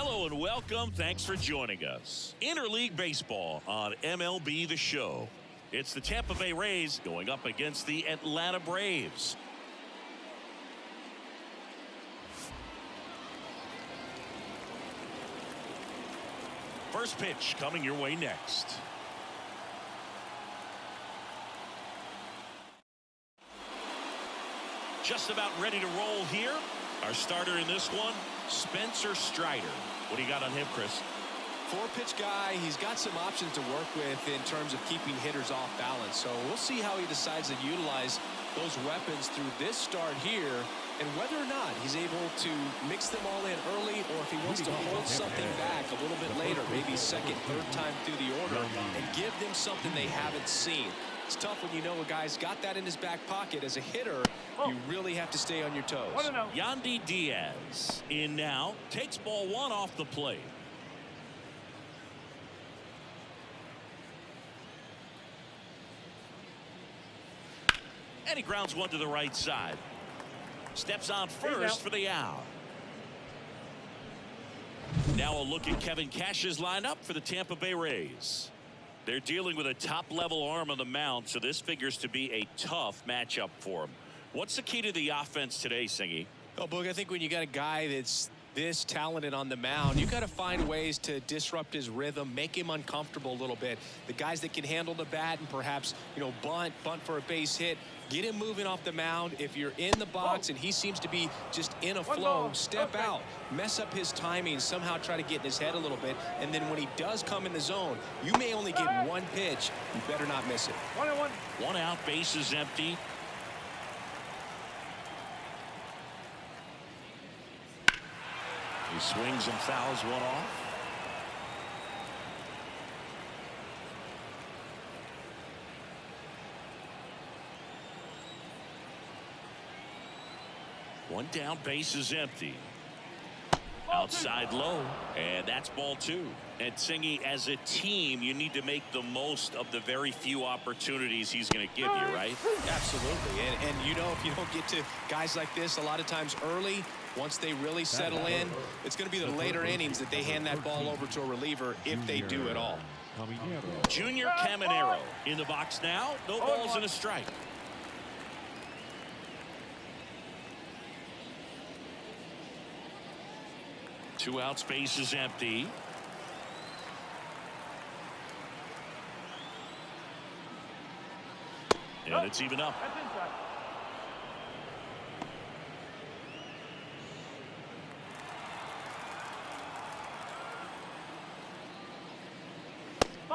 Hello and welcome. Thanks for joining us. Interleague Baseball on MLB The Show. It's the Tampa Bay Rays going up against the Atlanta Braves. First pitch coming your way next. Just about ready to roll here. Our starter in this one, Spencer Strider. What do you got on him, Chris? Four-pitch guy. He's got some options to work with in terms of keeping hitters off balance. So we'll see how he decides to utilize those weapons through this start here and whether or not he's able to mix them all in early or if he wants to hold something back a little bit later, maybe second, third time through the order and give them something they haven't seen. It's tough when you know a guy's got that in his back pocket. As a hitter, you really have to stay on your toes. Yandy Diaz in now, takes ball one off the plate. And he grounds one to the right side. Steps on first for the out. Now a look at Kevin Cash's lineup for the Tampa Bay Rays. They're dealing with a top-level arm on the mound, so this figures to be a tough matchup for him. What's the key to the offense today, Singy? Oh, Boog, I think when you got a guy that's this talented on the mound, you got to find ways to disrupt his rhythm, make him uncomfortable a little bit. The guys that can handle the bat and perhaps, bunt for a base hit, get him moving off the mound. If you're in the box and he seems to be just in a flow, step out, mess up his timing, somehow try to get in his head a little bit. And then when he does come in the zone, you may only get one pitch. You better not miss it. 1-1. One out, base is empty. He swings and fouls one off. One down, base is empty. Outside low, and that's ball two. And Singy, as a team, you need to make the most of the very few opportunities he's going to give you, right? Absolutely. And if you don't get to guys like this a lot of times early, once they really settle in, it's going to be the later innings that they hand that ball over to a reliever if they do at all. Junior Caminero in the box now. No balls and a strike. Two outs, base is empty. And it's even up.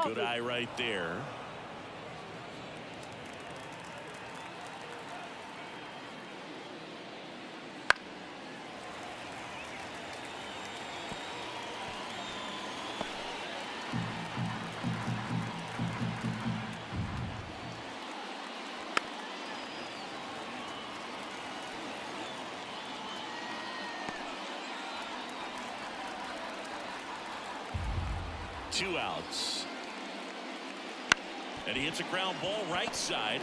Good eye right there. Two outs. And he hits a ground ball right side.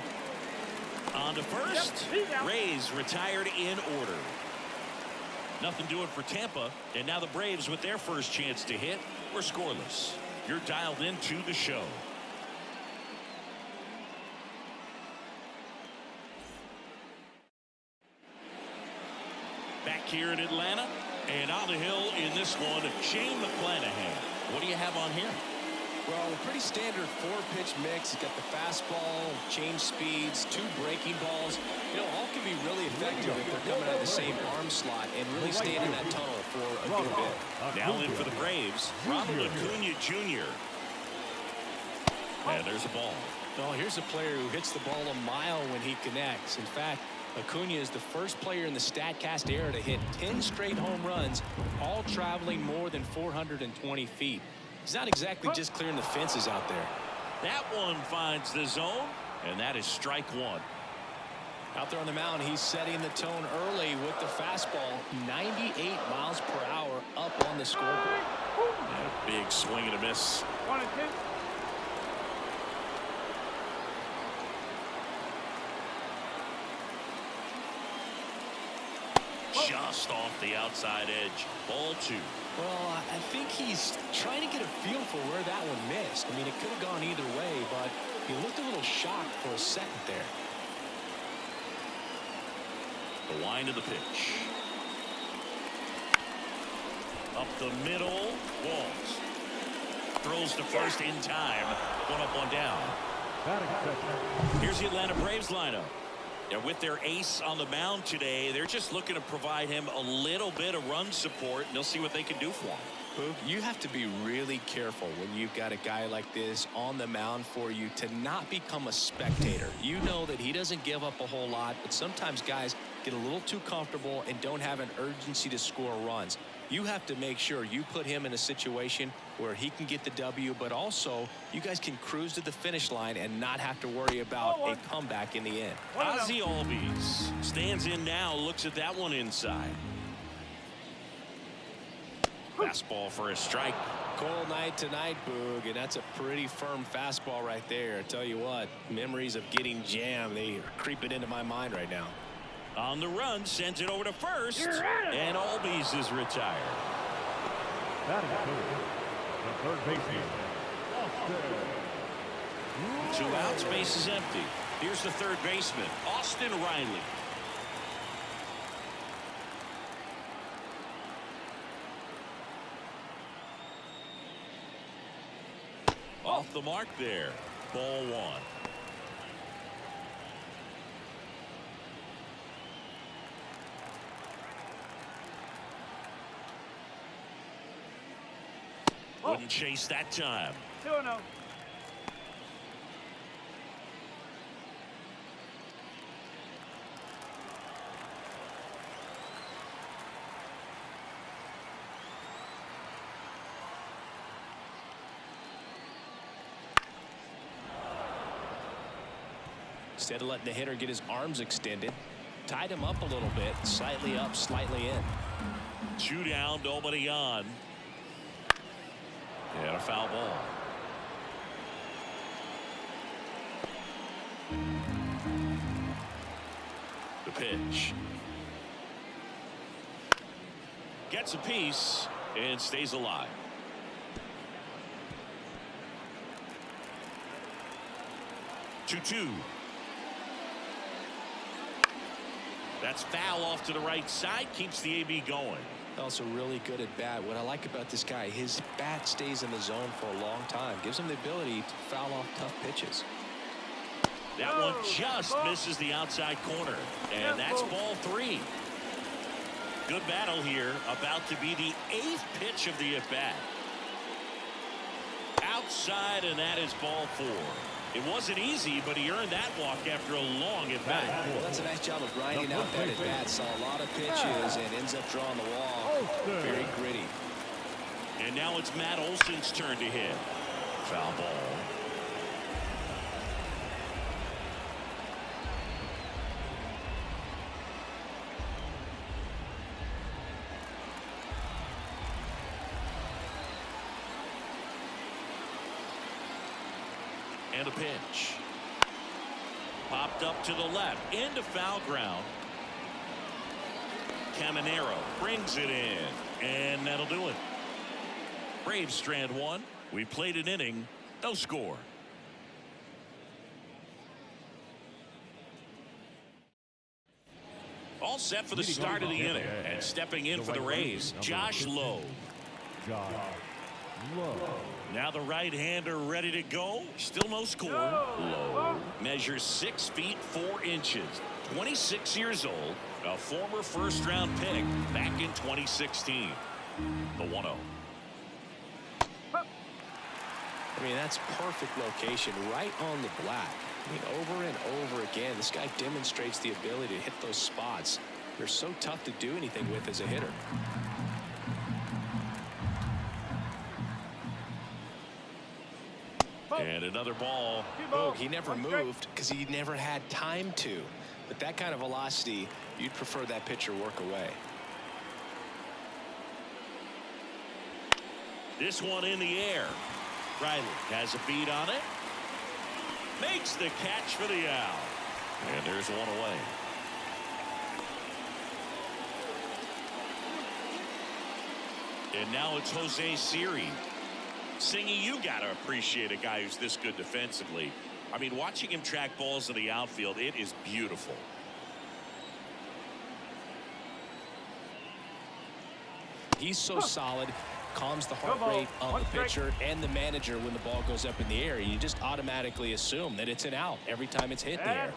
On to first. Rays retired in order. Nothing doing for Tampa. And now the Braves with their first chance to hit. We're scoreless. You're dialed into the show. Back here in Atlanta. And on the hill in this one, Shane McClanahan. What do you have on here? Well, a pretty standard four-pitch mix. You've got the fastball, change speeds, two breaking balls. All can be really effective if they're coming out of the same arm slot and really staying in that tunnel for a good bit. Now in for the Braves, Ronald Acuna Jr. And there's a ball. Oh, here's a player who hits the ball a mile when he connects. In fact, Acuna is the first player in the StatCast era to hit 10 straight home runs, all traveling more than 420 feet. He's not exactly just clearing the fences out there. That one finds the zone, and that is strike one. Out there on the mound, he's setting the tone early with the fastball. 98 miles per hour up on the scoreboard. And a big swing and a miss. 1-2. Just off the outside edge. Ball two. Well, I think he's trying to get a feel for where that one missed. I mean, it could have gone either way, but he looked a little shocked for a second there. The wind of the pitch. Up the middle. Walls. Throws to first in time. One up, one down. Here's the Atlanta Braves lineup. With their ace on the mound today, they're just looking to provide him a little bit of run support, and they'll see what they can do for him. Boog, you have to be really careful when you've got a guy like this on the mound for you to not become a spectator. You know that he doesn't give up a whole lot, but sometimes guys get a little too comfortable and don't have an urgency to score runs. You have to make sure you put him in a situation where he can get the W, but also you guys can cruise to the finish line and not have to worry about a comeback in the end. Ozzie Albies stands in now, looks at that one inside. Fastball for a strike. Cold night tonight, Boog, and that's a pretty firm fastball right there. I tell you what, memories of getting jammed, they are creeping into my mind right now. On the run, sends it over to first, and Albies is retired. The third baseman. 2 outs, base is empty. Here's the third baseman, Austin Riley. Off the mark there. Ball 1. Wouldn't chase that time. 2-0. Instead of letting the hitter get his arms extended, tied him up a little bit, slightly up, slightly in. 2 down, nobody on. And a foul ball. The pitch. Gets a piece and stays alive. Two. That's foul off to the right side, keeps the AB going. Also really good at bat. What I like about this guy, his bat stays in the zone for a long time. Gives him the ability to foul off tough pitches. That one just misses the outside corner. And that's ball 3. Good battle here. About to be the 8th pitch of the at-bat. Outside, and that is ball 4. It wasn't easy, but he earned that walk after a long at-bat. Well, that's a nice job of grinding out that at-bat. Saw a lot of pitches and ends up drawing the wall. Very gritty. And now it's Matt Olson's turn to hit. Foul ball. And a pitch. Popped up to the left into foul ground. Caminero brings it in, and that'll do it. Braves strand 1. We played an inning, no score. All set for the start of the inning, and stepping in for the Rays, Josh Lowe. Now the right-hander ready to go. Still no score. Lowe measures 6 feet 4 inches. 26 years old. A former first-round pick back in 2016. The 1-0. I mean, that's perfect location right on the black. I mean, over and over again, this guy demonstrates the ability to hit those spots. They're so tough to do anything with as a hitter. And another ball. Oh, he never moved because he never had time to. But that kind of velocity, you'd prefer that pitcher work away. This one in the air. Riley has a beat on it. Makes the catch for the out. And there's one away. And now it's Jose Siri. Singy, you got to appreciate a guy who's this good defensively. I mean, watching him track balls in the outfield, it is beautiful. He's so solid, calms the heart rate of the pitcher and the manager when the ball goes up in the air. You just automatically assume that it's an out every time it's hit the air.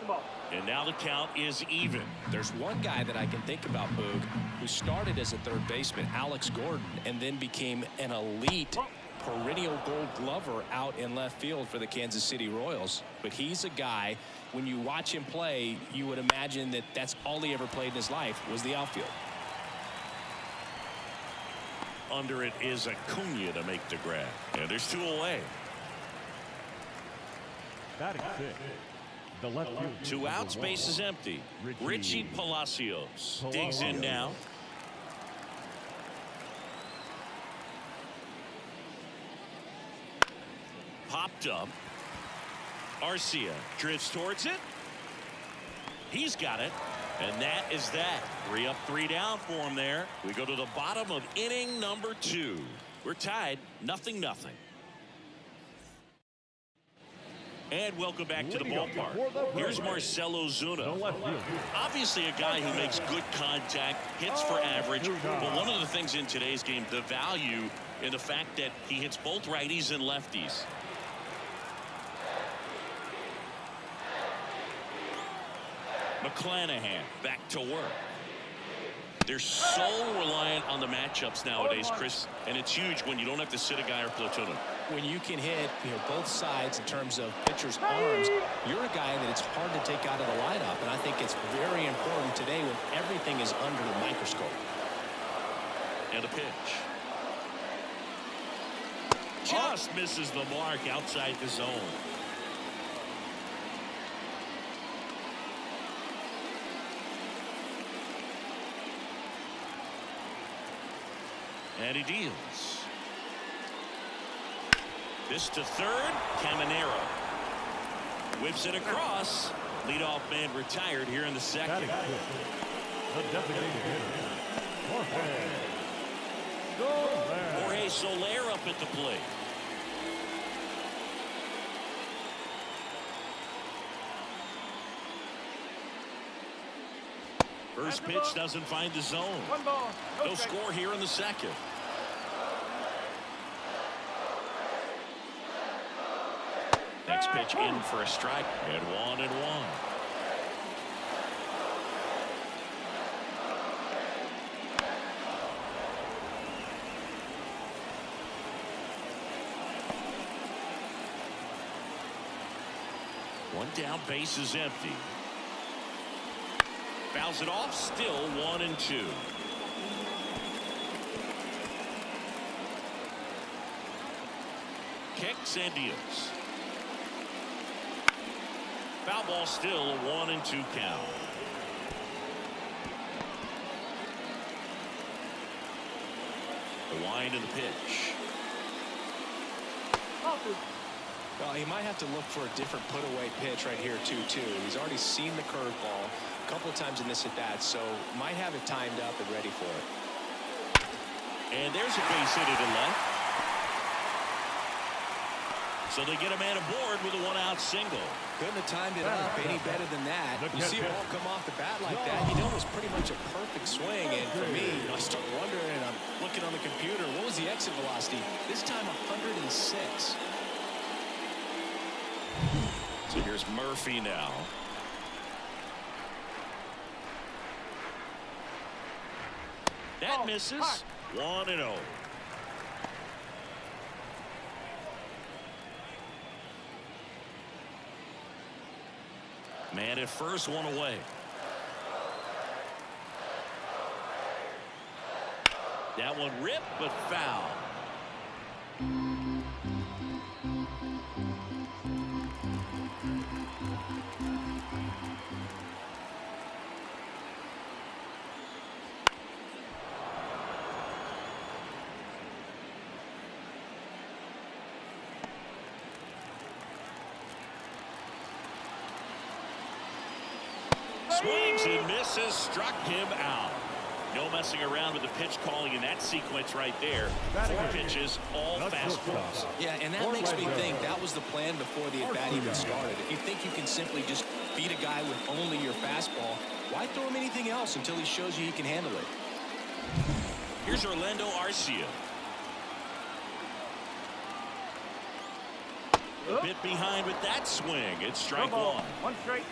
And now the count is even. There's one guy that I can think about, Boog, who started as a third baseman, Alex Gordon, and then became an elite perennial Gold Glover out in left field for the Kansas City Royals. But he's a guy, when you watch him play, you would imagine that that's all he ever played in his life was the outfield. Under it is Acuna to make the grab. And there's 2 away. Batting 6. The left field. 2 outs, base is empty. Richie Palacios digs in now. Popped up. Arcia drifts towards it. He's got it. And that is that. 3 up, 3 down for him there. We go to the bottom of inning number 2. We're tied 0-0. And welcome back to the ballpark. Here's Marcell Ozuna. Obviously a guy who makes good contact, hits for average. But one of the things in today's game, the value in the fact that he hits both righties and lefties. McClanahan back to work. They're so reliant on the matchups nowadays, Chris, and it's huge when you don't have to sit a guy or platoon him. When you can hit both sides in terms of pitchers' arms, you're a guy that it's hard to take out of the lineup, and I think it's very important today when everything is under the microscope. And a pitch. Just misses the mark outside the zone. And he deals. This to third. Caminero whips it across. Leadoff man retired here in the second. Jorge Soler up at the plate. First pitch doesn't find the zone. No score here in the second. Next pitch in for a strike. And 1-1. One down, base is empty. Fouls it off, still 1-2. Kicks and deals. Foul ball, still a 1-2 count. The wind and the pitch. Well, he might have to look for a different put-away pitch right here, too. He's already seen the curveball a couple of times in this at-bat, so might have it timed up and ready for it. And there's a base hit to left. So they get a man aboard with a 1-out single. Couldn't have timed it up any better than that. You see a ball come off the bat like that, you know it was pretty much a perfect swing. And for me, I start wondering, and I'm looking on the computer, what was the exit velocity? This time 106. So here's Murphy now. That misses. 1-0. Man at first, 1 away. That one ripped, but foul. Swings and misses, struck him out. No messing around with the pitch calling in that sequence right there. 4 pitches, all fastballs. Yeah, and that makes me think that was the plan before the at-bat even started. If you think you can simply just beat a guy with only your fastball, why throw him anything else until he shows you he can handle it? Here's Orlando Arcia. A bit behind with that swing. It's strike one. 1 strike.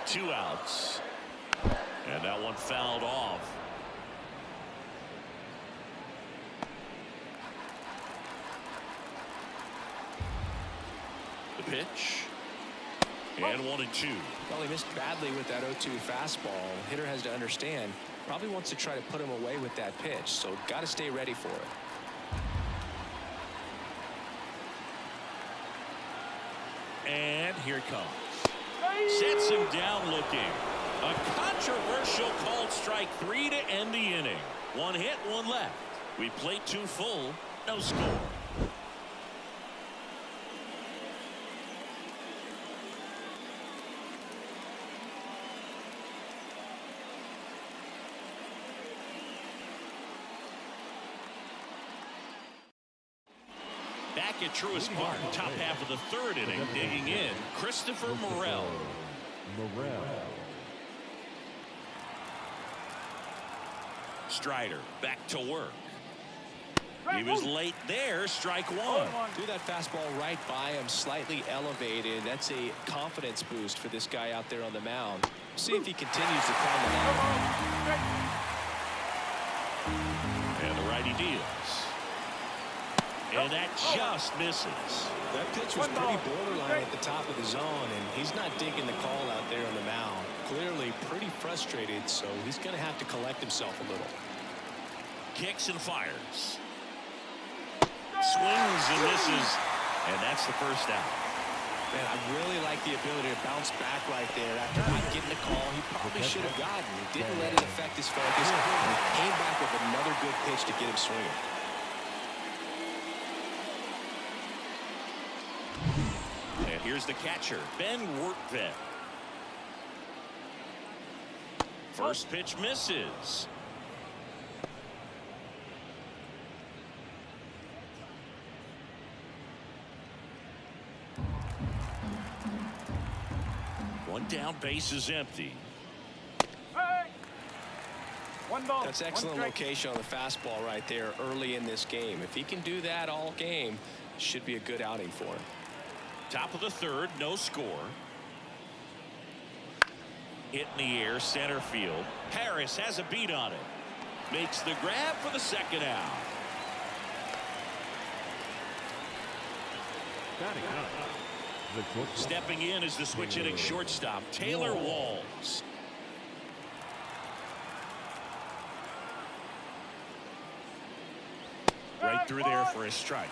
Two outs. And that one fouled off. The pitch. And 1-2. Well, he missed badly with that 0-2 fastball. Hitter has to understand, probably wants to try to put him away with that pitch, so got to stay ready for it. And here it comes. Sets him down looking. A controversial called strike 3 to end the inning. 1 hit, 1 left. We played 2 full, no score. Back at Truist Park, top half of the 3rd inning, digging in, Christopher Morel. Strider back to work. He was late there, strike 1. Threw that fastball right by him, slightly elevated. That's a confidence boost for this guy out there on the mound. See if he continues to climb the line. And the righty deals. And that just misses. That pitch was pretty borderline at the top of the zone, and he's not digging the call out there on the mound. Clearly pretty frustrated, so he's going to have to collect himself a little. Kicks and fires. Swings and misses. And that's the first out. Man, I really like the ability to bounce back right there. After not getting the call he probably should have gotten. He didn't let it affect his focus. And he came back with another good pitch to get him swinging. And here's the catcher, Ben Wertvet. First pitch misses. One down, base is empty. That's excellent location on the fastball right there early in this game. If he can do that all game, should be a good outing for him. Top of the 3rd, no score. Hit in the air, center field. Harris has a beat on it. Makes the grab for the 2nd out. Stepping in is the switch hitting shortstop, Taylor Walls. Right through there for a strike.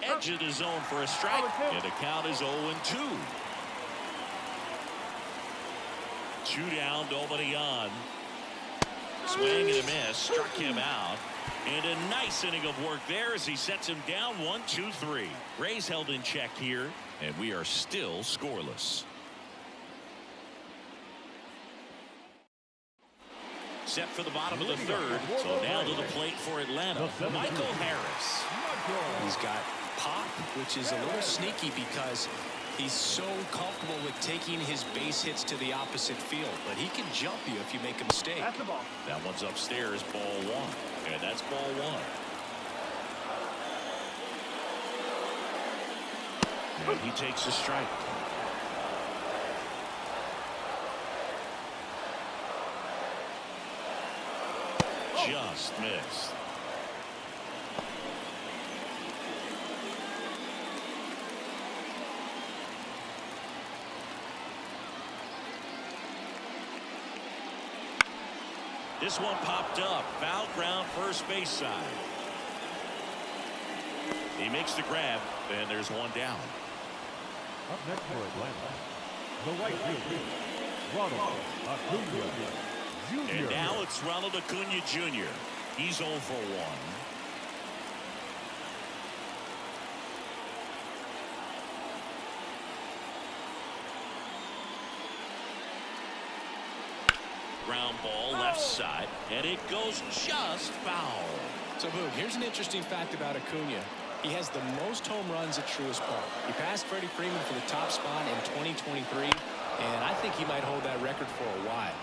Edge of the zone for a strike, and the count is 0-2. 2 down, nobody on. Swing and a miss, struck him out. And a nice inning of work there as he sets him down 1-2-3. Rays held in check here, and we are still scoreless. Set for the bottom of the 3rd, so now to the plate for Atlanta, Michael Harris. He's got pop, which is a little sneaky because he's so comfortable with taking his base hits to the opposite field, but he can jump you if you make a mistake. That's the ball. That one's upstairs, ball 1, and that's ball 1. And he takes a strike. Just missed. This one popped up. Foul ground, first base side. He makes the grab, and there's one down. Up next for Atlanta, the right fielder, Ronald Acuna Jr. And now it's Ronald Acuna Jr. He's 0 for 1. Ground ball left side, and it goes just foul. So, Boog, here's an interesting fact about Acuna. He has the most home runs at Truist Park. He passed Freddie Freeman for the top spot in 2023, and I think he might hold that record for a while.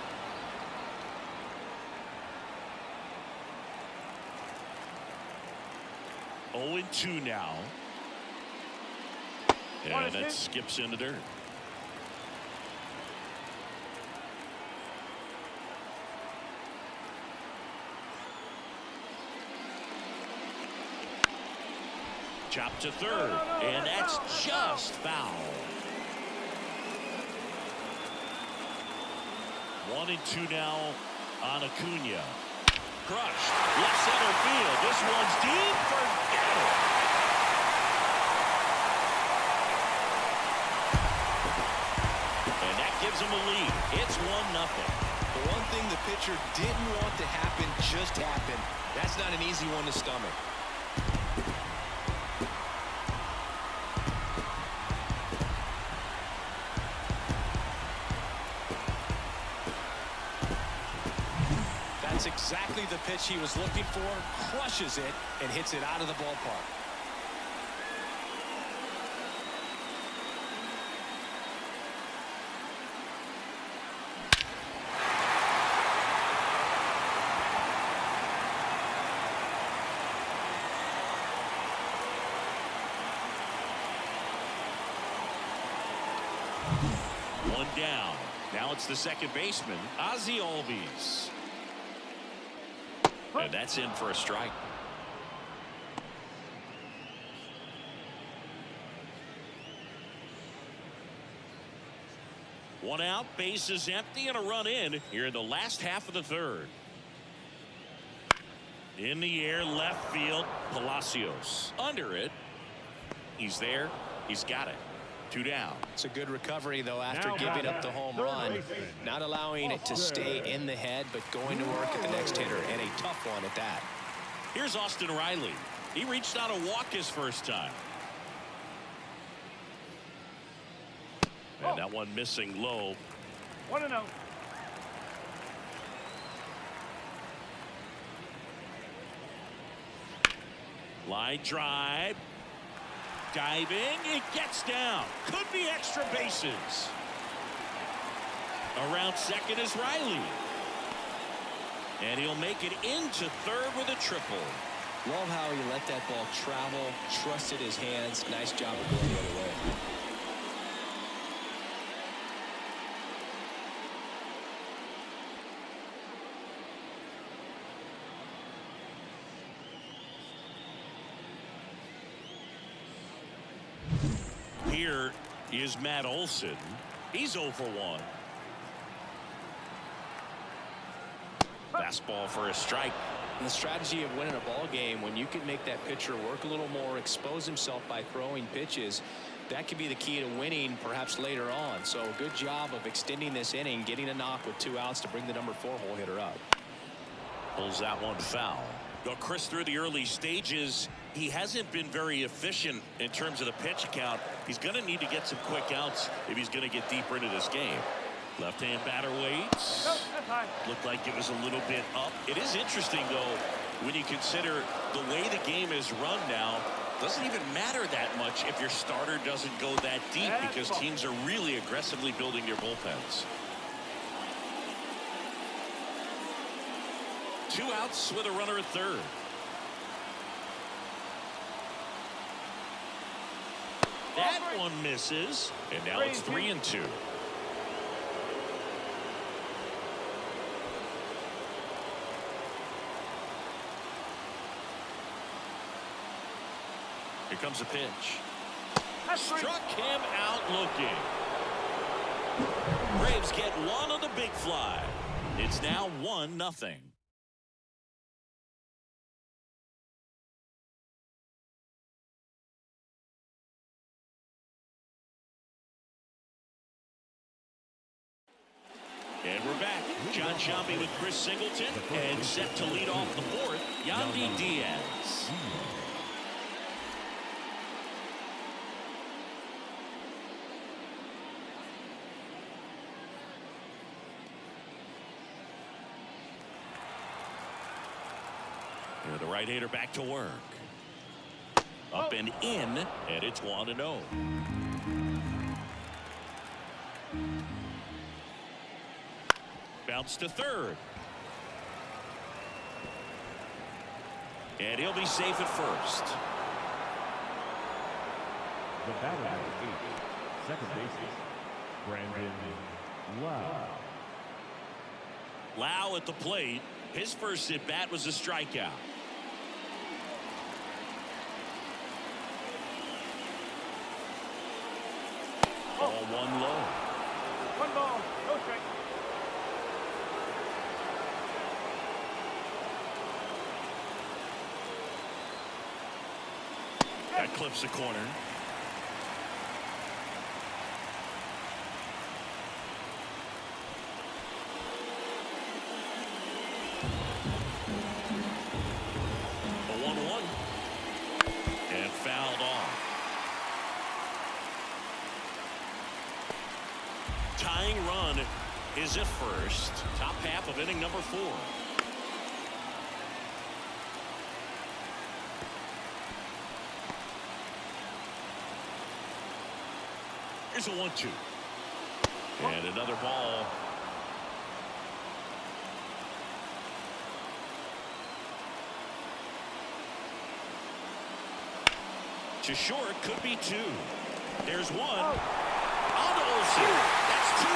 Oh and 2 now. And that skips in the dirt. Chop to third, and that's just foul. 1 and 2 now on Acuna. Crushed. Left center field. This one's deep. Forget it. And that gives him a lead. It's 1-0. The one thing the pitcher didn't want to happen just happened. That's not an easy one to stomach. That's exactly the pitch he was looking for. Crushes it and hits it out of the ballpark. One down. Now it's the second baseman, Ozzie Albies. And that's in for a strike. One out, base is empty, and a run in here in the last half of the third. In the air, left field, Palacios. Under it. He's there. He's got it. 2 down. It's a good recovery, though, after giving up the home run. Not allowing it to stay in the head, but going to work at the next hitter, and a tough one at that. Here's Austin Riley. He reached out a walk his first time. And that one missing low. 1-0. Line drive. Diving, it gets down. Could be extra bases. Around second is Riley. And he'll make it into third with a triple. Love how he let that ball travel, trusted his hands. Nice job of going the other way. Here is Matt Olson. He's 0 for 1. Fastball for a strike. And the strategy of winning a ball game, when you can make that pitcher work a little more, expose himself by throwing pitches, that could be the key to winning perhaps later on. So good job of extending this inning, getting a knock with 2 outs to bring the number 4 hole hitter up. Pulls that one foul. Well, Chris, through the early stages, he hasn't been very efficient in terms of the pitch count. He's going to need to get some quick outs if he's going to get deeper into this game. Left-hand batter waits. Looked like it was a little bit up. It is interesting, though, when you consider the way the game is run now. Doesn't even matter that much if your starter doesn't go that deep, because teams are really aggressively building their bullpens. 2 outs with a runner at third. That one misses, and now it's 3 and 2. Here comes a pitch. Struck him out looking. Braves get one on the big fly. It's now 1-0. John Shelby with Chris Singleton, and set to lead off the fourth, Yandy Diaz. And the right-hander back to work. Up and in, and it's 1-0. Bounce to third. And he'll be safe at first. The batter at 8, second baseman, Brandon Lau. Lau at the plate. His first at bat was a strikeout. Ball one low. 1 ball, no strike. That clips the corner. A 1-1. And fouled off. Tying run is at first. Top half of inning number 4. Here's a 1-2. And another ball. To short, could be 2. There's 1. On to Olsen. That's 2.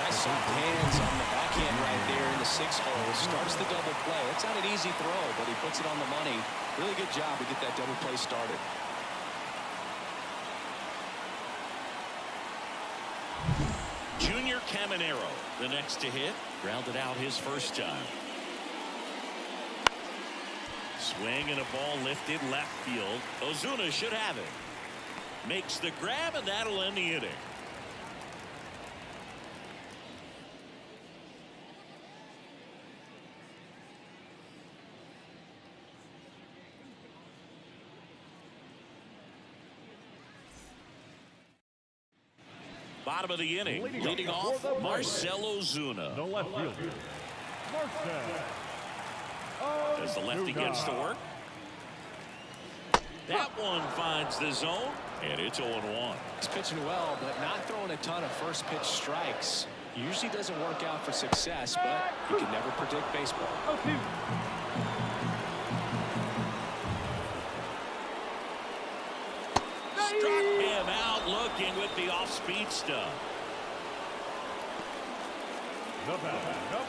Nice soft hands on the backhand right there in the 6 hole. Starts the double play. It's not an easy throw, but he puts it on the money. Really good job to get that double play started. Junior Caminero, the next to hit. Grounded out his first time. Swing and a ball lifted left field. Ozuna should have it. Makes the grab, and that'll end the inning. Bottom of the inning, leading off, Marcell Ozuna. The left fielder, Marcell. As the lefty gets to work. That one finds the zone, and it's 0-1. He's pitching well, but not throwing a ton of first pitch strikes. Usually doesn't work out for success, but you can never predict baseball. Struck him out looking with the off-speed stuff.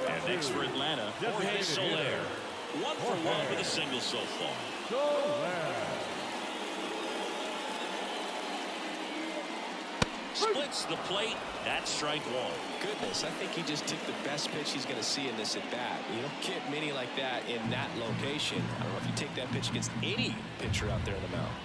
And next for Atlanta, Jorge Soler. 1 for 1 with a single so far. Splits the plate. That's strike 1. Goodness, I think he just took the best pitch he's going to see in this at bat. You don't get many like that in that location. I don't know if you take that pitch against any pitcher out there in the mound.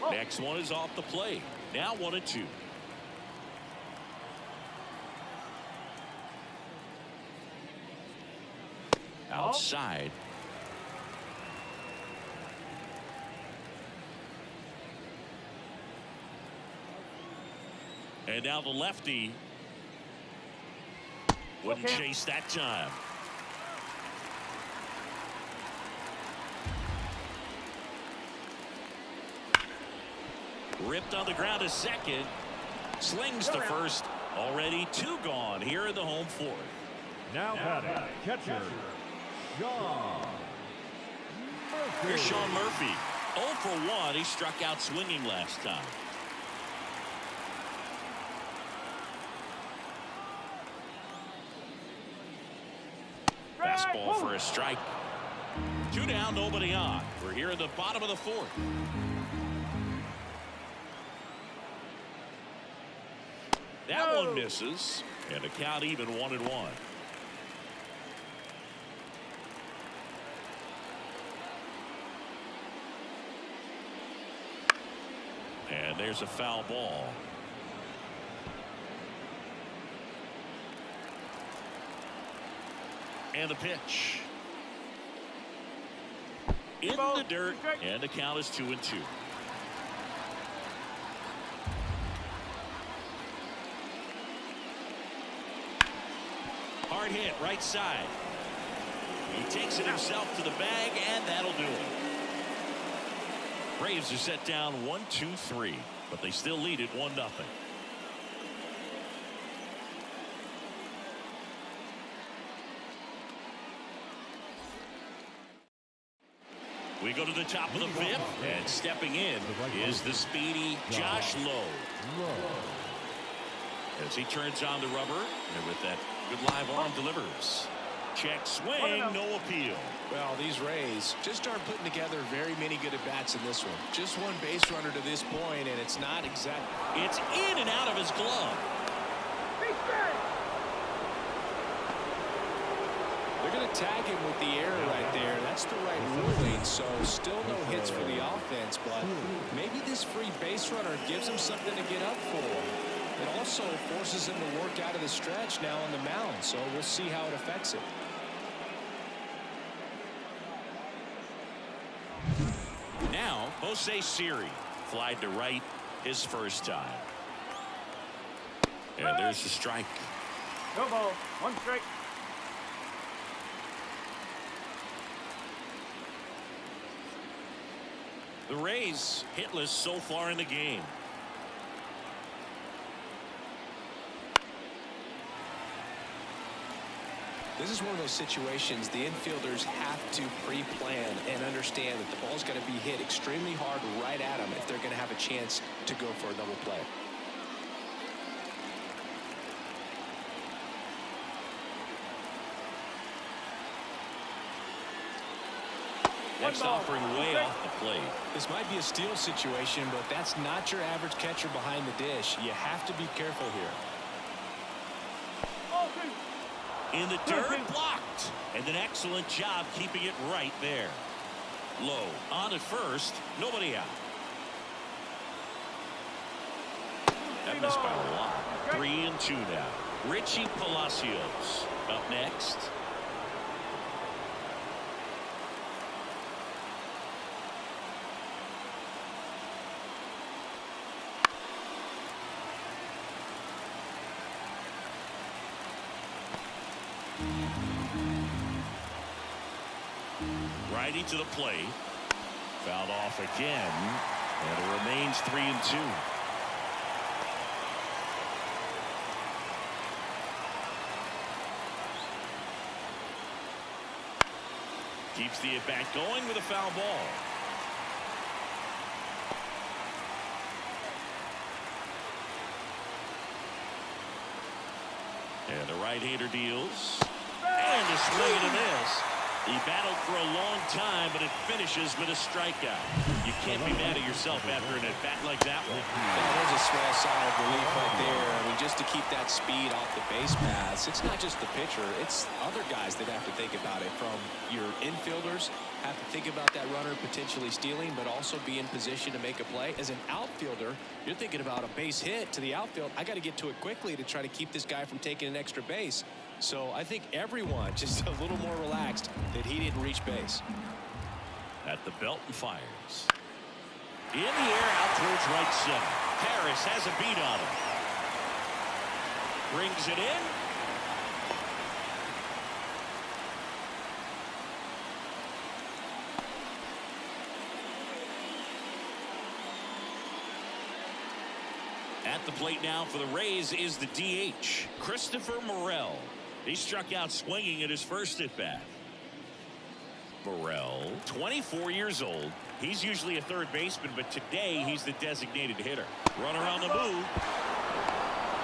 Next one is off the plate. Now 1-2. Outside. And now the lefty wouldn't chase that time. Ripped on the ground to second. Slings to first. Already 2 gone here in the home 4th. Now batting, catcher, Sean Murphy. Here's Sean Murphy. 0 for 1. He struck out swinging last time. Fastball for a strike. 2 down, nobody on. We're here in the bottom of the 4th. That one misses. And the count even 1-1. And there's a foul ball. And the pitch. In the dirt. And the count is 2-2. Hard hit, right side. He takes it himself to the bag, and that'll do it. Braves are set down 1-2-3, but they still lead it 1-0. We go to the top of the fifth, and stepping in is the speedy Josh Lowe. As he turns on the rubber, and with that good live arm delivers. Check swing, no appeal. Well, these Rays just aren't putting together very many good at-bats in this one. Just one base runner to this point, and it's not exact. It's in and out of his glove. They're going to tag him with the error right there. That's the right ruling, so still no hits for the offense, but maybe this free base runner gives him something to get up for. It also forces him to work out of the stretch now on the mound, so we'll see how it affects it. Now, Jose Siri flied to right his first time. And there's the strike. No ball. 1 strike. The Rays hitless so far in the game. This is one of those situations the infielders have to pre-plan and understand that the ball's going to be hit extremely hard right at them if they're going to have a chance to go for a double play. Next offering way off the plate. This might be a steal situation, but that's not your average catcher behind the dish. You have to be careful here. In the dirt, blocked. And an excellent job keeping it right there. Low on at first, nobody out. That missed by a lot. 3-2 now. Richie Palacios up next. Righty to the plate. Fouled off again. And it remains 3-2. Keeps the at-bat going with a foul ball. And the right-hander deals. And a swing and a miss. He battled for a long time, but it finishes with a strikeout. You can't be mad at yourself after an at-bat like that one. Yeah, there's a small sigh of relief right there. I mean, just to keep that speed off the base paths, it's not just the pitcher, it's other guys that have to think about it. From your infielders have to think about that runner potentially stealing, but also be in position to make a play. As an outfielder, you're thinking about a base hit to the outfield. I got to get to it quickly to try to keep this guy from taking an extra base. So I think everyone just a little more relaxed that he didn't reach base. At the belt and fires. In the air out towards right center. Harris has a beat on him. Brings it in. At the plate now for the Rays is the DH, Christopher Morel. He struck out swinging at his first at-bat. Morel, 24 years old. He's usually a third baseman, but today he's the designated hitter. Runner on the move.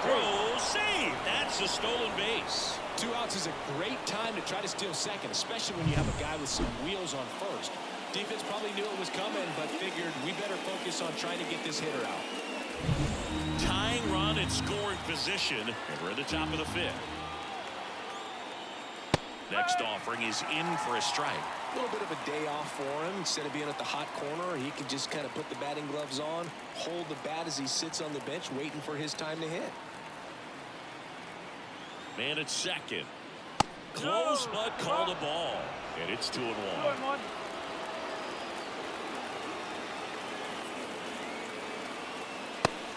Throw, save. That's a stolen base. 2 outs is a great time to try to steal second, especially when you have a guy with some wheels on first. Defense probably knew it was coming, but figured we better focus on trying to get this hitter out. Tying run in scoring position, and we're at the top of the 5th. Next offering is in for a strike. A little bit of a day off for him. Instead of being at the hot corner, he can just kind of put the batting gloves on, hold the bat as he sits on the bench waiting for his time to hit. Man at second. Close, but called a ball. And it's 2-1.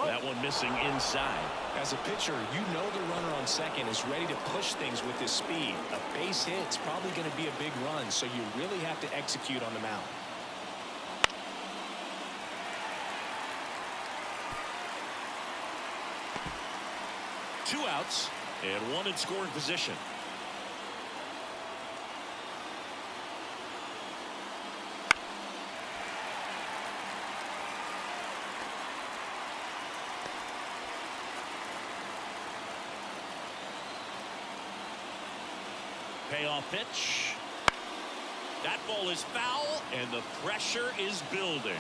That one missing inside. As a pitcher, you know the runner on second is ready to push things with his speed. A base hit's probably going to be a big run, so you really have to execute on the mound. Two outs and one in scoring position. Payoff pitch. That ball is foul, and the pressure is building.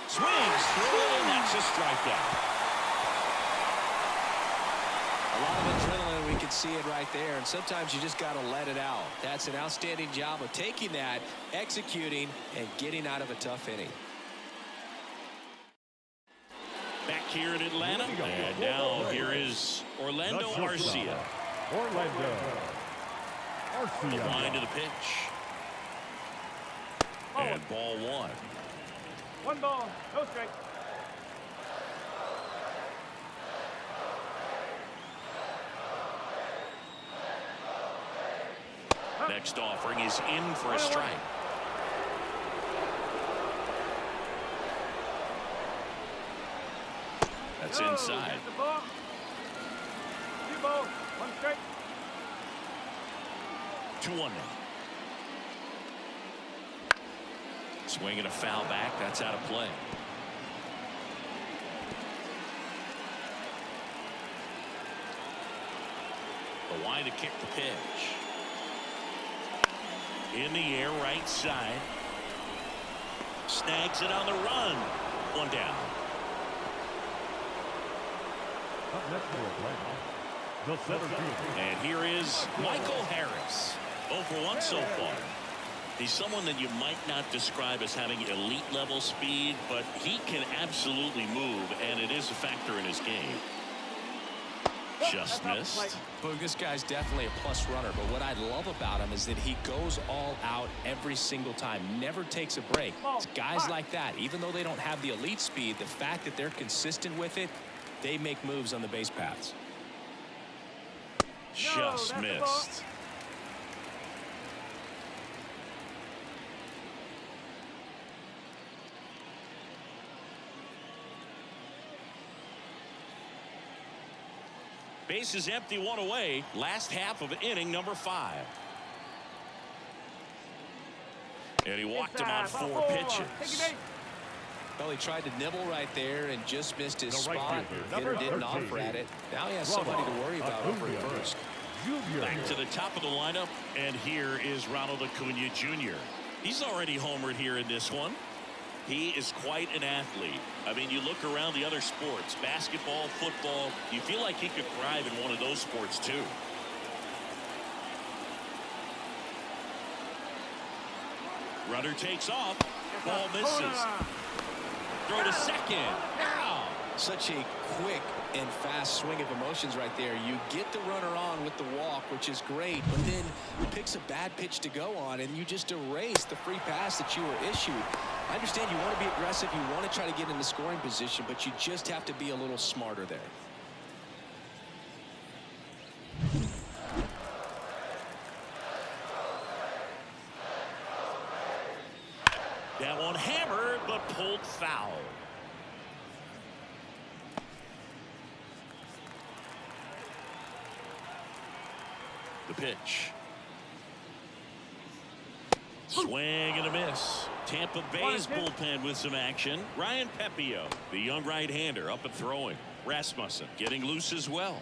Swings through it, and that's a strikeout. A lot of adrenaline, we can see it right there, and sometimes you just got to let it out. That's an outstanding job of taking that, executing, and getting out of a tough inning. Back here in Atlanta, and now here is Orlando Arcia. The line to the pitch. And ball one. 1 ball, no strike. Next offering is in for a strike. That's inside. 2 balls, 1 strike. 2-1 now. Swinging a foul back. That's out of play. The line to kick the pitch. In the air, right side. Snags it on the run. 1 down. Up next for a play. The center field. And here is Michael Harris. 0 for 1 so far. He's someone that you might not describe as having elite level speed, but he can absolutely move, and it is a factor in his game. Just missed. Boog, this guy's definitely a plus runner, but what I love about him is that he goes all out every single time, never takes a break. It's guys like that, even though they don't have the elite speed, the fact that they're consistent with it, they make moves on the base paths. Just missed. Base is empty, 1 away. Last half of inning number 5. And he walked him on 4 pitches. Well, he tried to nibble right there and just missed his spot. Hitter didn't offer at it. Now he has somebody to worry about over at first. Back to the top of the lineup, and here is Ronald Acuna Jr. He's already homered here in this one. He is quite an athlete. I mean, you look around the other sports, basketball, football, you feel like he could thrive in one of those sports too. Runner takes off. Ball misses. Throw to second. Ow. Such a quick and fast swing of emotions right there. You get the runner on with the walk, which is great, but then picks a bad pitch to go on, and you just erase the free pass that you were issued. I understand you want to be aggressive, you want to try to get in the scoring position, but you just have to be a little smarter there. That one hammered, but pulled foul. The pitch. Swing and a miss. Tampa Bay's bullpen with some action. Ryan Pepio, the young right-hander, up and throwing. Rasmussen getting loose as well.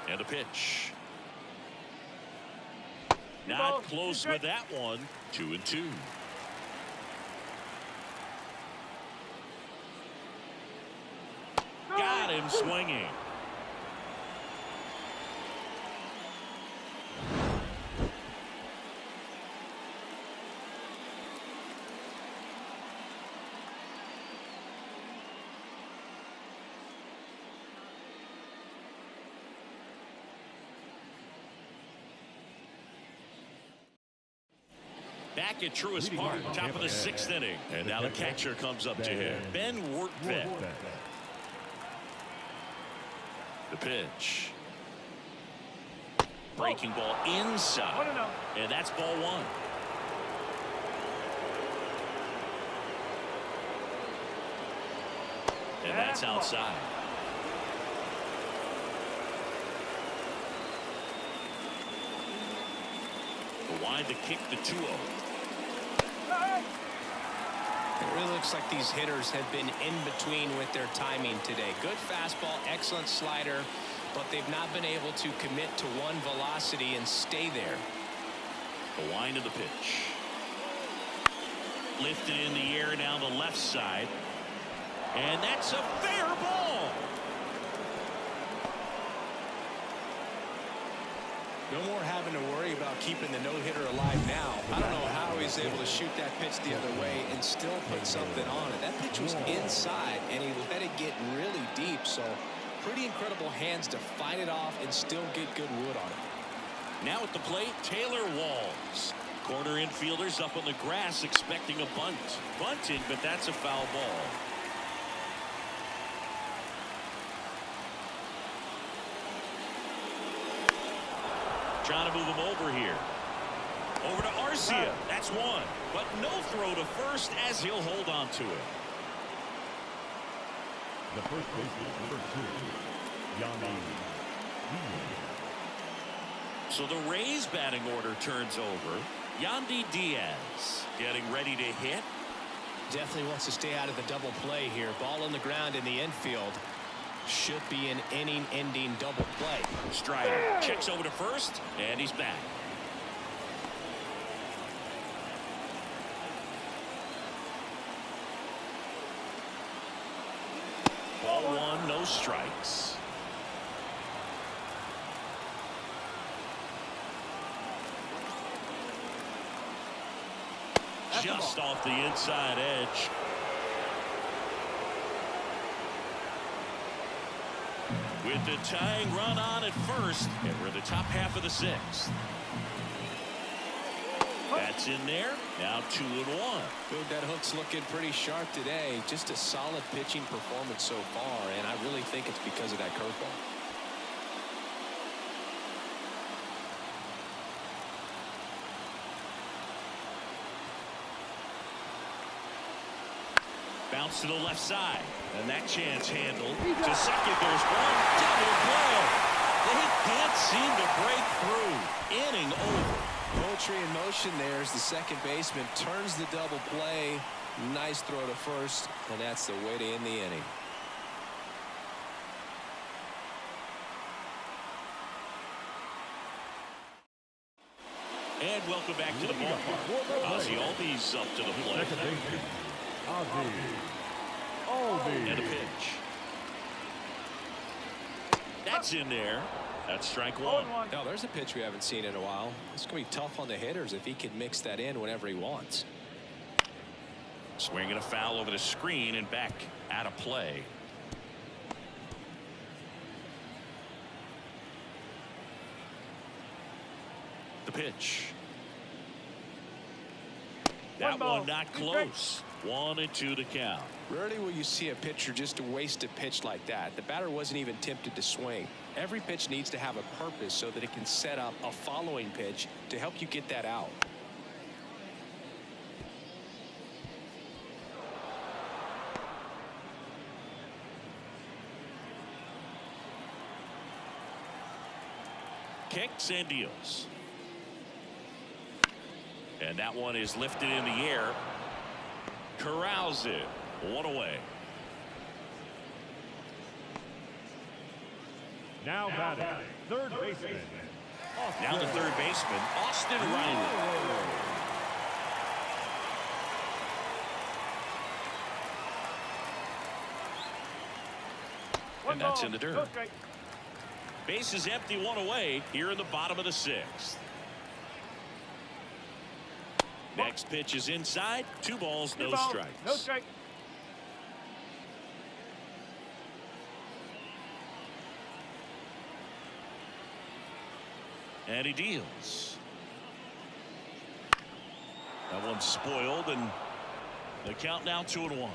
And the pitch. Not close with that one. 2-2. Got him swinging. Back at Truist Park, top of the 6th inning. And now the catcher comes up to him. Ben Wortvedt. The pitch. Breaking ball inside. And that's ball 1. And that's outside. The wind to kick the 2-0. It really looks like these hitters have been in between with their timing today. Good fastball, excellent slider, but they've not been able to commit to one velocity and stay there. The wind of the pitch. Lifted in the air down the left side. And that's a fair ball. No more having to worry about keeping the no-hitter alive now. I don't know how he's able to shoot that pitch the other way and still put something on it. That pitch was inside, and he let it get really deep. So pretty incredible hands to fight it off and still get good wood on it. Now at the plate, Taylor Walls. Corner infielders up on the grass expecting a bunt. Bunted, but that's a foul ball. Trying to move him over here. Over to Arcia. That's one. But no throw to first as he'll hold on to it. The first baseman, number 2, Yandy. So the Rays batting order turns over. Yandy Diaz getting ready to hit. Definitely wants to stay out of the double play here. Ball on the ground in the infield. Should be an inning-ending double play. Strider checks over to first, and he's back. Ball 1, no strikes. Just off the inside edge. With the tying run on at first, and we're in the top half of the 6th. That's in there. Now 2-1. Good, that hook's looking pretty sharp today. Just a solid pitching performance so far, and I really think it's because of that curveball. Bounce to the left side, and that chance handled. To second, there's one. Double play. They can't seem to break through. Inning over. Poetry in motion there as the second baseman turns the double play. Nice throw to first, and that's the way to end the inning. And welcome back to the ballpark. Ozzie Albies up to the plate. Second baseman, Albies. And a pitch. That's in there. That's strike 1. Now there's a pitch we haven't seen in a while. It's going to be tough on the hitters if he can mix that in whenever he wants. Swinging a foul over the screen and back out of play. The pitch. That one not close. 1-2 to count. Rarely will you see a pitcher just waste a pitch like that. The batter wasn't even tempted to swing. Every pitch needs to have a purpose so that it can set up a following pitch to help you get that out. Kicks and deals. And that one is lifted in the air. Corrals it. 1 away. Now batting, third baseman. Now the third baseman, Austin Riley. And that's in the dirt. Go straight. Base is empty, one away here in the bottom of the sixth. Next pitch is inside. 2 balls, no strikes. No strike. And he deals. That one's spoiled, and the count now 2-1.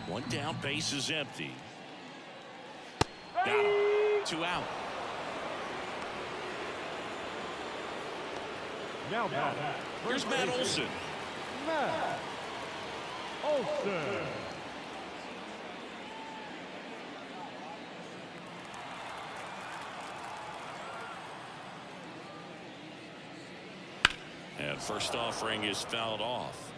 One down, base is empty. Got him. 2 out. Now batting, Here's first Matt baseman, Olson. Matt Olson. And first offering is fouled off.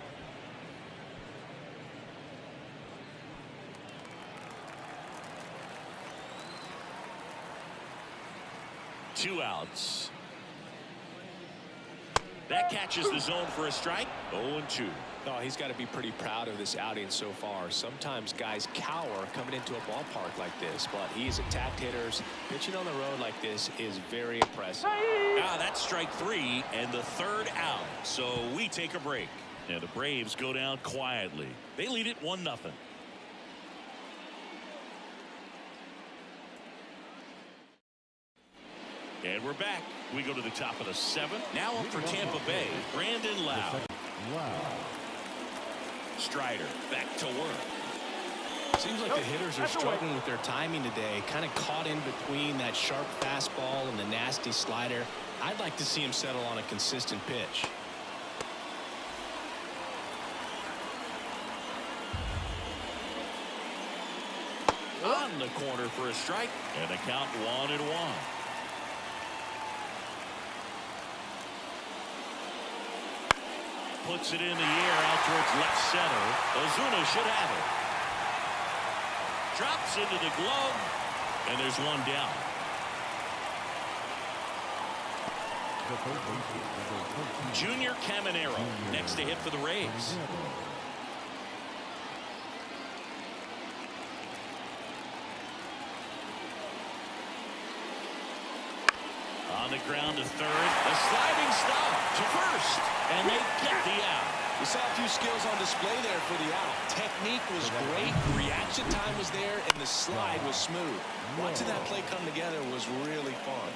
Two outs. That catches the zone for a strike. 0-2. Oh, he's got to be pretty proud of this outing so far. Sometimes guys cower coming into a ballpark like this, but he's attacked hitters. Pitching on the road like this is very impressive. That's strike 3 and the third out. So we take a break. And the Braves go down quietly. They lead it 1-0. And we're back. We go to the top of the 7th. Now up for Tampa Bay, Brandon Lau. Wow. Strider back to work. Seems like the hitters are struggling with their timing today. Kind of caught in between that sharp fastball and the nasty slider. I'd like to see him settle on a consistent pitch. On the corner for a strike. And the count 1-1. Puts it in the air out towards left center. Ozuna should have it. Drops into the glove. And there's one down. Junior Caminero next to hit for the Rays. On the ground to third. A sliding stop to first. And they get the out. We saw a few skills on display there for the out. Technique was great. Reaction time was there. And the slide was smooth. Watching that play come together was really fun.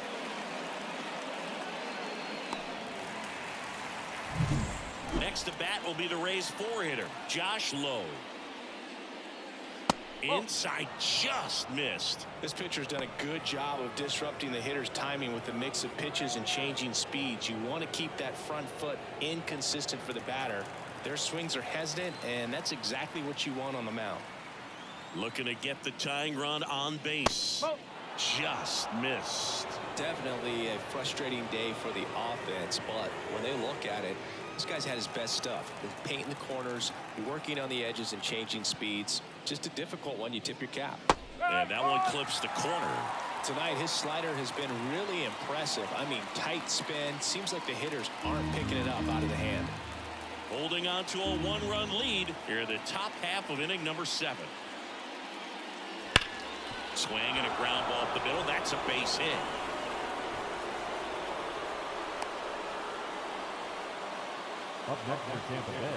Next to bat will be the Rays 4-hitter, Josh Lowe. Inside, just missed. This pitcher's done a good job of disrupting the hitter's timing with the mix of pitches and changing speeds. You want to keep that front foot inconsistent for the batter. Their swings are hesitant, and that's exactly what you want on the mound. Looking to get the tying run on base. Just missed. Definitely a frustrating day for the offense, but when they look at it, this guy's had his best stuff. With painting the corners, working on the edges, and changing speeds. Just a difficult one. You tip your cap. And that one clips the corner. Tonight, his slider has been really impressive. I mean, tight spin. Seems like the hitters aren't picking it up out of the hand. Holding on to a 1-run lead here in the top half of inning number 7. Swing and a ground ball up the middle. That's a base hit. Up next for Tampa Bay,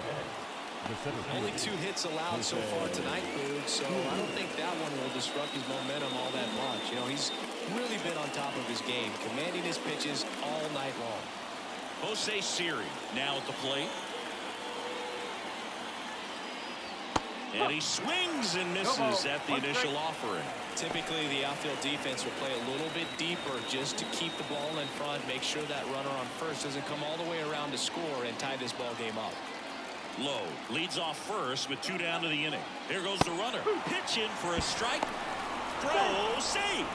the center Only fielder. 2 hits allowed so far tonight, Boog, so I don't think that one will disrupt his momentum all that much. You know, he's really been on top of his game, commanding his pitches all night long. Jose Siri now at the plate. And he swings and misses at the initial offering. Typically, the outfield defense will play a little bit deeper just to keep the ball in front, make sure that runner on first doesn't come all the way around to score and tie this ball game up. Lowe leads off first with 2 down to the inning. Here goes the runner. Pitch in for a strike. Throw, save.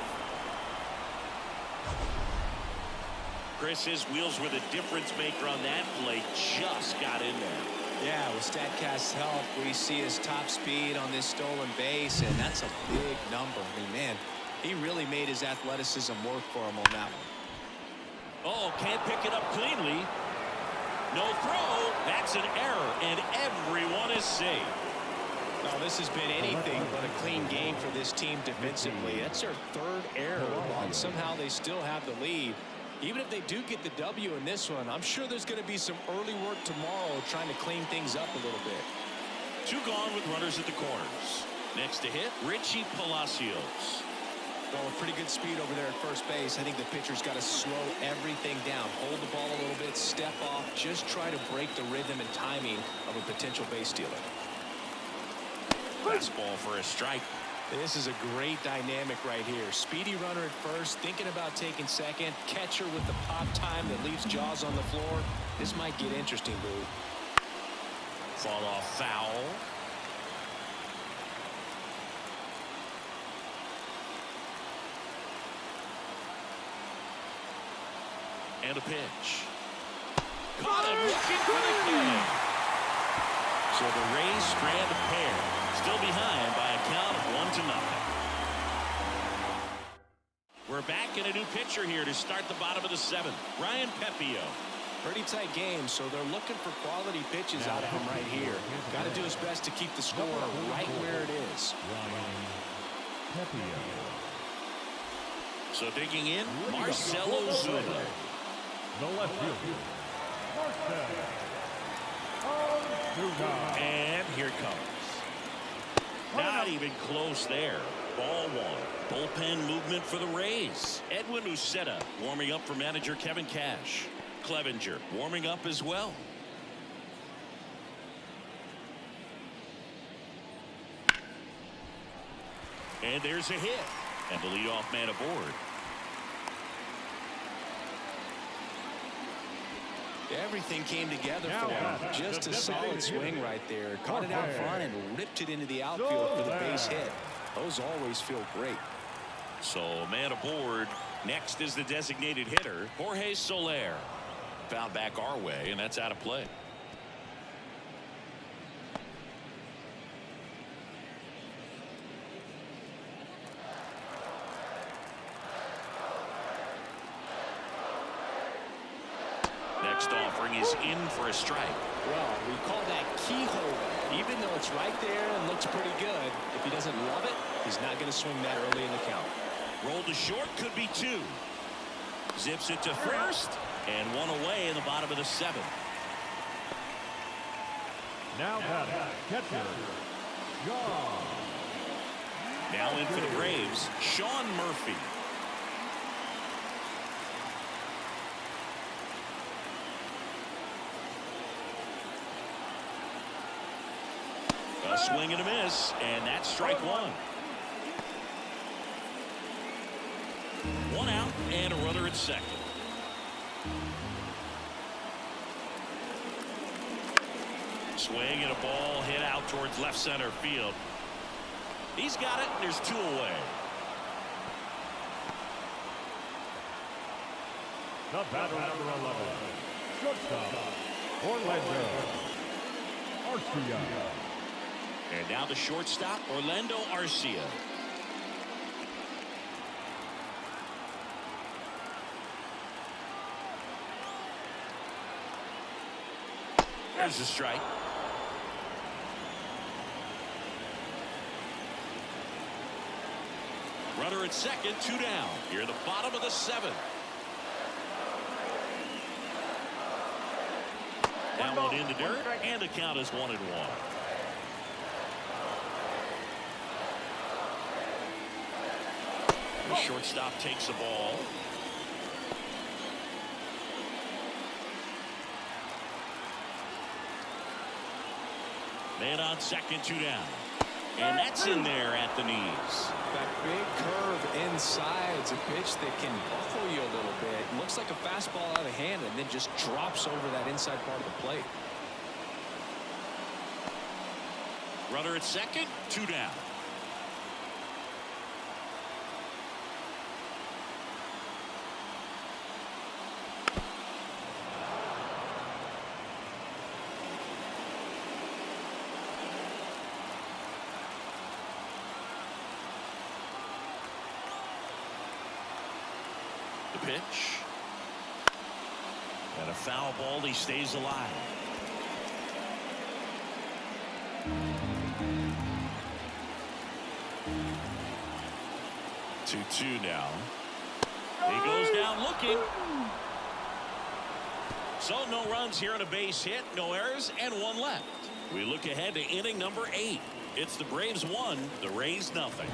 Chris, his wheels were the difference maker on that play. Just got in there. Yeah, with StatCast's help, we see his top speed on this stolen base, and that's a big number. I mean, man, he really made his athleticism work for him on that one. Oh, can't pick it up cleanly. No throw. That's an error, and everyone is safe. Now, this has been anything but a clean game for this team defensively. That's their 3rd error, and somehow they still have the lead. Even if they do get the W in this one, I'm sure there's going to be some early work tomorrow trying to clean things up a little bit. 2 gone with runners at the corners. Next to hit, Richie Palacios. Oh, pretty good speed over there at first base. I think the pitcher's got to slow everything down. Hold the ball a little bit, step off, just try to break the rhythm and timing of a potential base stealer. Fastball for a strike. This is a great dynamic right here. Speedy runner at first, thinking about taking second. Catcher with the pop time that leaves Jaws on the floor. This might get interesting, Boo. Fall off foul. And a pitch. Caught him looking for the kill. So the Rays strand a pair. Still behind by a count of 1-0. We're back in a new pitcher here to start the bottom of the 7th. Ryan Pepio. Pretty tight game, so they're looking for quality pitches out of him right here. Got to do his best to keep the score right where it is. So digging in, Marcelo Zuna. The left field. And here it comes. Not even close there. Ball 1. Bullpen movement for the Rays. Edwin Uceta warming up for manager Kevin Cash. Clevenger warming up as well. And there's a hit. And the leadoff man aboard. Everything came together for him. Just a solid swing right there. Caught it out front and ripped it into the outfield for the base hit. Those always feel great. So man aboard. Next is the designated hitter, Jorge Soler. Found back our way, and that's out of play. Next offering is in for a strike. Well, we call that keyhole. Even though it's right there and looks pretty good, if he doesn't love it, he's not going to swing that early in the count. Rolled to short, could be 2. Zips it to first, and 1 away in the bottom of the 7th. Now batting, catcher, John. Now in for the Braves, Sean Murphy. A swing and a miss, and that's strike 1. 1 out and a runner at second. Swing and a ball hit out towards left center field. He's got it. There's 2 away. The batter, number 11, shortstop, Orlando Arcia. And now the shortstop, Orlando Arcia. There's a strike. Runner at second, 2 down. Here at the bottom of the 7th. That one in the dirt, and the count is 1-1. The shortstop takes the ball. And on second, 2 down. And that's in there at the knees. That big curve inside. It's a pitch that can buffle you a little bit. Looks like a fastball out of the hand and then just drops over that inside part of the plate. Runner at second, 2 down. The pitch. And a foul ball. He stays alive. 2-2 now. He goes down looking. So no runs here on a base hit, no errors, and 1 left. We look ahead to inning number 8. It's the Braves 1, the Rays nothing.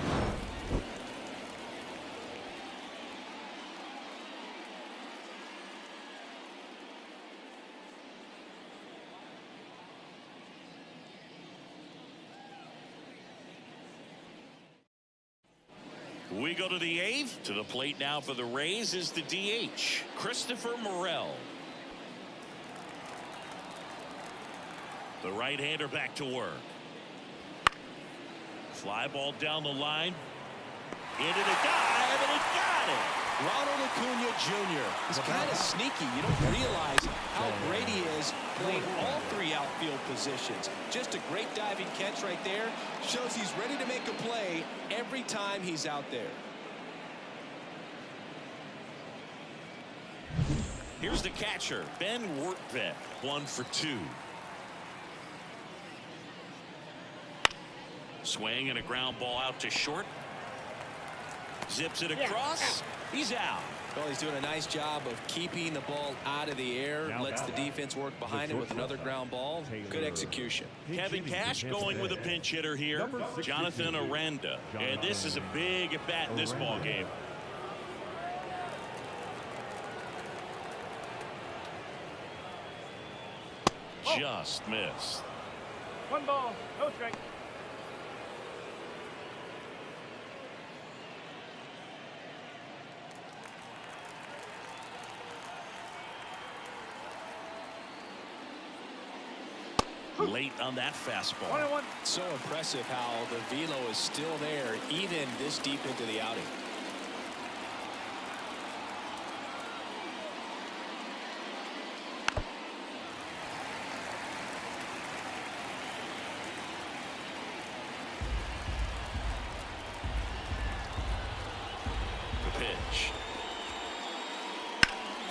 We go to the 8th. To the plate now for the Rays is the DH, Christopher Morel. The right-hander back to work. Fly ball down the line. Into the dive, and he got it. Ronald Acuna Jr. is kind of sneaky. You don't realize how great he is playing all 3 outfield positions. Just a great diving catch right there. Shows he's ready to make a play every time he's out there. Here's the catcher, Ben Wertbeck, 1 for 2. Swing and a ground ball out to short. Zips it across. He's out. Well, he's doing a nice job of keeping the ball out of the air. Lets the defense work behind him with another ground ball. Good execution. Kevin Cash going with a pinch hitter here, Jonathan Aranda. And this is a big at bat in this ball game. Just missed. 1 ball, no strike. Late on that fastball. 1-1. So impressive how the velo is still there even this deep into the outing. The pitch.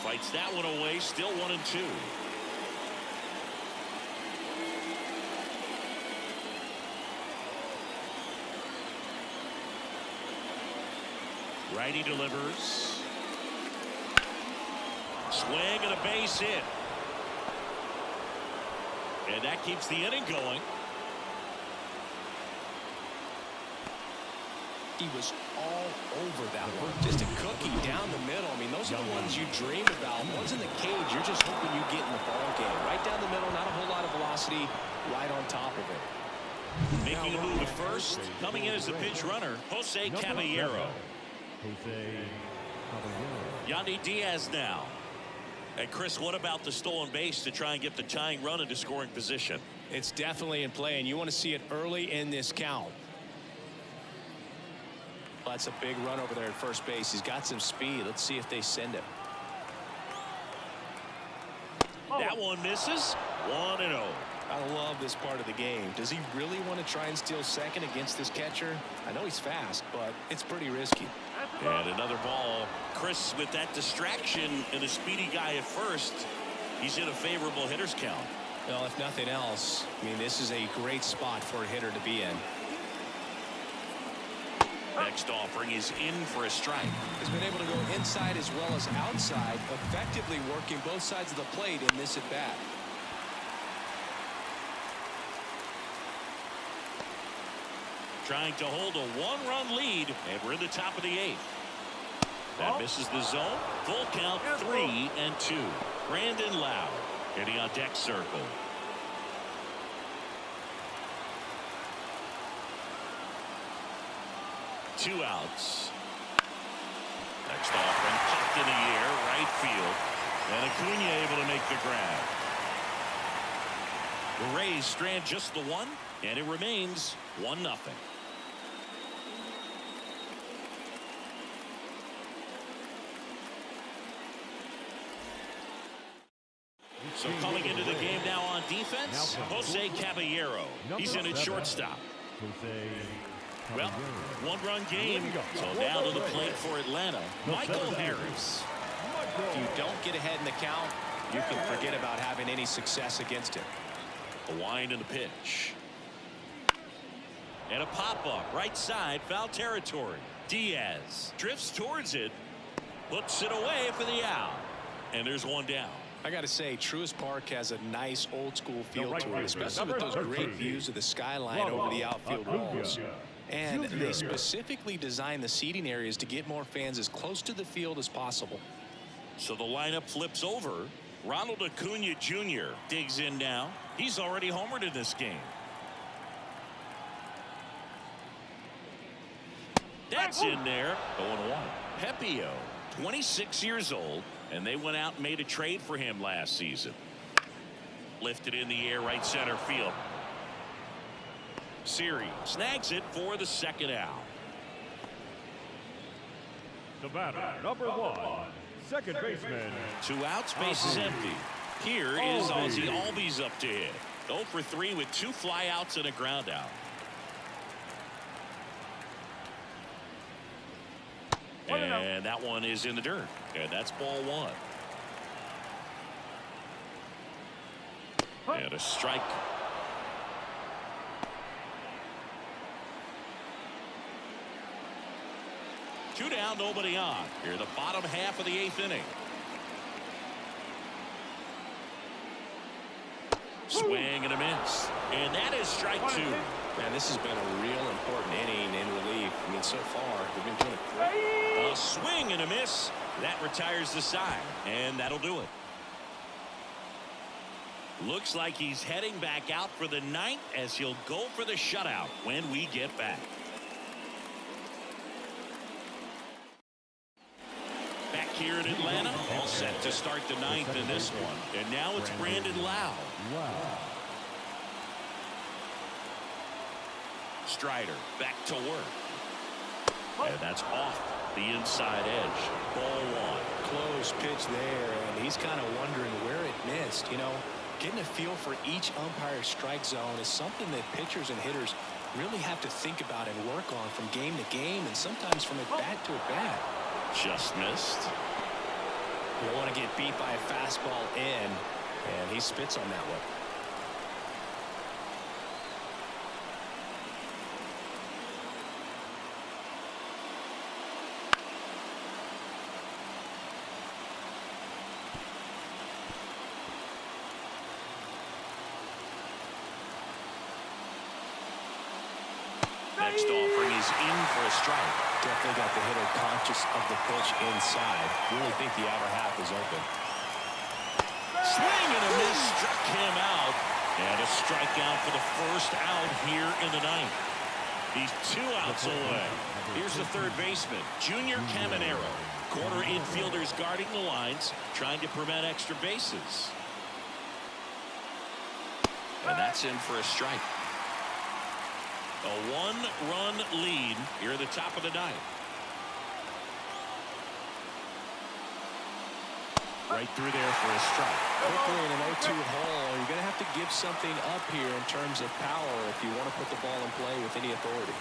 Fights that one away. Still 1-2. Righty delivers. Swing and a base hit. And that keeps the inning going. He was all over that one. Just a cookie down the middle. I mean, those are the ones you dream about. Ones in the cage, you're just hoping you get in the ball game. Right down the middle, not a whole lot of velocity, right on top of it. Making a move to first, coming in as the pinch runner, Jose Caballero. Yandy Diaz now. And Chris, what about the stolen base to try and get the tying run into scoring position? It's definitely in play, and you want to see it early in this count. That's a big run over there at first base. He's got some speed. Let's see if they send him. That one misses. 1-0. I love this part of the game. Does he really want to try and steal second against this catcher? I know he's fast, but it's pretty risky. And another ball. Chris, with that distraction and a speedy guy at first, he's in a favorable hitter's count. Well, if nothing else, I mean, this is a great spot for a hitter to be in. Next offering is in for a strike. He's been able to go inside as well as outside, effectively working both sides of the plate in this at bat. Trying to hold a 1-run lead, and we're in the top of the 8th. That misses the zone. Full count, 3-2. Brandon Lau getting on deck circle. 2 outs. Next offering popped in the air, right field. And Acuna able to make the grab. The Rays strand just the one, and it remains 1-0. So coming into the game now on defense, Jose Caballero. He's in at shortstop. Well, 1-run game, so down to the plate for Atlanta, Michael Harris. If you don't get ahead in the count, you can forget about having any success against him. A wind in the pitch. And a pop-up, right side, foul territory. Diaz drifts towards it, puts it away for the out. And there's one down. I got to say, Truist Park has a nice old-school feel to it, especially with those great views of the skyline over the outfield walls. And they specifically designed the seating areas to get more fans as close to the field as possible. So the lineup flips over. Ronald Acuna Jr. digs in now. He's already homered in this game. That's in there. 0-1. Pepio, 26 years old, and they went out and made a trade for him last season. Lifted in the air, right center field. Siri snags it for the second out. The batter, number 1, second baseman. 2 outs, base is empty. Here is Ozzie Albies up to hit. 0 for 3 with 2 flyouts and a ground out. And that one is in the dirt. And that's ball 1. And a strike. Two down, nobody on. Here the bottom half of the 8th inning. Swing and a miss. And that is strike 2. Man, this has been a real important inning in relief. I mean, so far, they've been doing it great. A swing and a miss. That retires the side. And that'll do it. Looks like he's heading back out for the 9th as he'll go for the shutout when we get back. Back here in Atlanta, all set to start the 9th in this one. And now it's Brandon Lau. Strider back to work. And that's off the inside edge. Ball 1. Close pitch there, and he's kind of wondering where it missed. You know, getting a feel for each umpire's strike zone is something that pitchers and hitters really have to think about and work on from game to game and sometimes from at bat to at bat. Just missed. You don't want to get beat by a fastball in, and he spits on that one. Next offering is in for a strike. Definitely got the hitter conscious of the pitch inside. Really think the outer half is open. Swing and a miss, struck him out. And a strikeout for the first out here in the 9th. He's 2 outs away. Here's the third baseman, Junior Caminero. Corner infielders guarding the lines, trying to prevent extra bases. And that's in for a strike. A 1-run lead here at the top of the 9th. Right through there for a strike. Quickly in an 0-2 hole, you're going to have to give something up here in terms of power if you want to put the ball in play with any authority.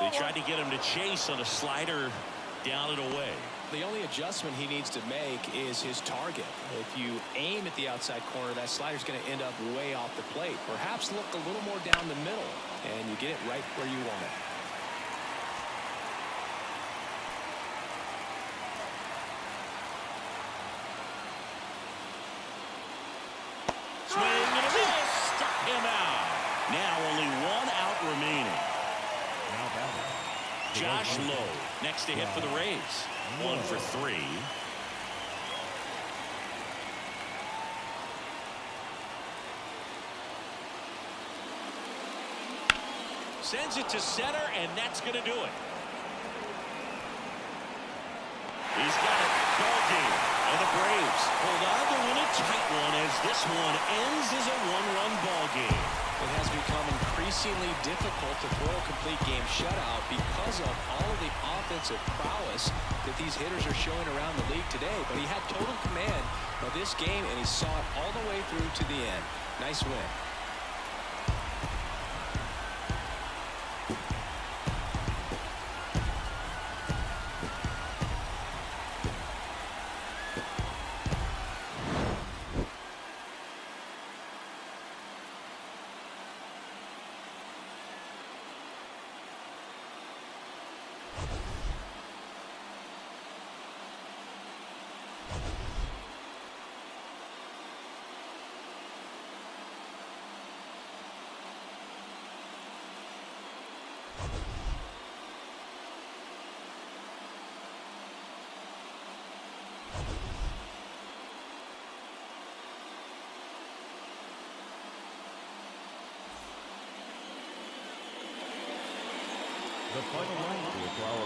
They tried to get him to chase on a slider down and away. The only adjustment he needs to make is his target. If you aim at the outside corner, that slider's going to end up way off the plate. Perhaps look a little more down the middle, and you get it right where you want it. Swing and a miss. Struck him out. Now only 1 out remaining. Josh Lowe next to hit for the Rays. 1 for 3. Sends it to center, and that's going to do it. He's got it. Ball game. And the Braves hold on to win a tight one as this one ends as a one-run ball game. It has become increasingly difficult to throw a complete game shutout because of all of the offensive prowess that these hitters are showing around the league today. But he had total command of this game, and he saw it all the way through to the end. Nice win. The final line for our